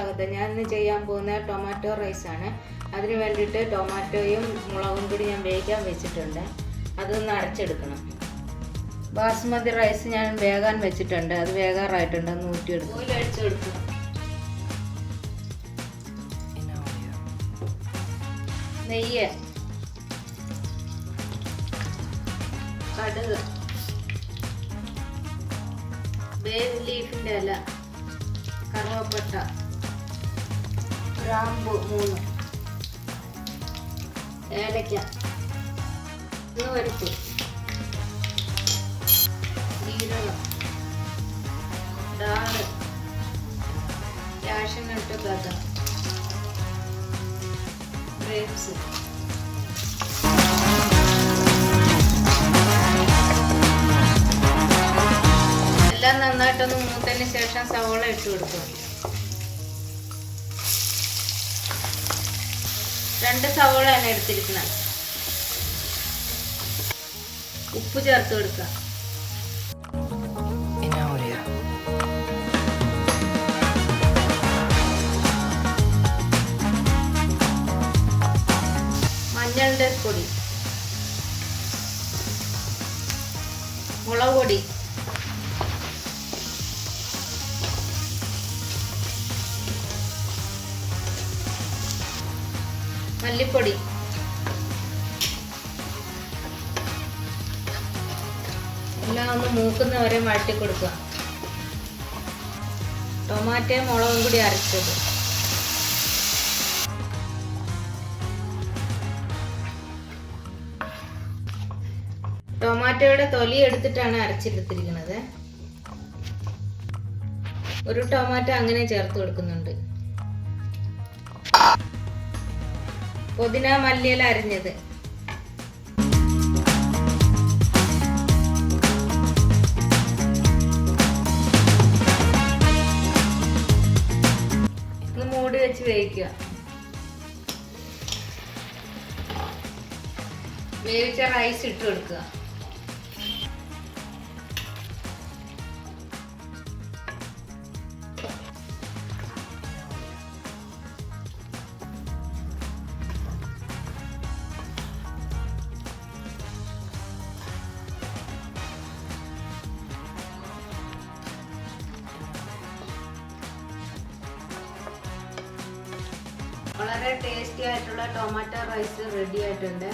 സ്വാഗതം. ഞാൻ ഇന്ന് ചെയ്യാൻ പോകുന്ന ടൊമാറ്റോ റൈസാണ്. അതിന് വേണ്ടിയിട്ട് ടൊമാറ്റോയും മുളകും കൂടി ഞാൻ വേവിക്കാൻ വെച്ചിട്ടുണ്ട്. അതൊന്ന് അരച്ചെടുക്കണം. ബാസ്മതി റൈസ് ഞാൻ വേകാൻ വെച്ചിട്ടുണ്ട്. അത് വേകാറായിട്ടുണ്ട്. ഒന്ന് ഊറ്റിയെടുക്കും. ഓയിൽ അടിച്ചു കൊടുക്കുക. നെയ്യ്, കടുക്, ബേ ലീഫിൻ്റെ ഇല, കറുവപ്പട്ട, ഗ്രാമ്പു 3, ഏലക്ക, പരിപ്പ്, ജീരകം, ഡാള്, കാഷ്യനട്ട്, ബദാം, ഗ്രേപ്സ്. എല്ലാം നന്നായിട്ടൊന്ന് മൂത്തതിന് ശേഷം സവോള ഇട്ട് കൊടുക്കും. 2 സവോളയാണ് എടുത്തിരിക്കുന്നത്. ഉപ്പ് ചേർത്ത് കൊടുക്കാം. മഞ്ഞളുടെ പൊടി, മുളക് പൊടി, മല്ലിപ്പൊടി, എല്ലാം ഒന്ന് മൂക്കുന്നവരെ വഴറ്റി കൊടുക്കുക. ടൊമാറ്റോയും മുളകും കൂടി അരച്ചത്, ടൊമാറ്റോയുടെ തൊലി എടുത്തിട്ടാണ് അരച്ചെടുത്തിരിക്കുന്നത്. ഒരു ടൊമാറ്റോ അങ്ങനെ ചേർത്ത് കൊടുക്കുന്നുണ്ട്. പുതിന, മല്ലിയില അരിഞ്ഞത്, മൂടി വെച്ച് വേവിക്കുക. വേവിച്ച റൈസ് ഇട്ട് കൊടുക്കുക. വളരെ ടേസ്റ്റി ആയിട്ടുള്ള ടൊമാറ്റോ റൈസ് റെഡി ആയിട്ടുണ്ട്.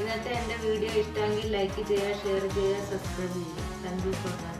ഇന്നത്തെ എൻ്റെ വീഡിയോ ഇഷ്ടമെങ്കിൽ ലൈക്ക് ചെയ്യുക, ഷെയർ ചെയ്യുക, സബ്സ്ക്രൈബ് ചെയ്യുക. Thank you for watching.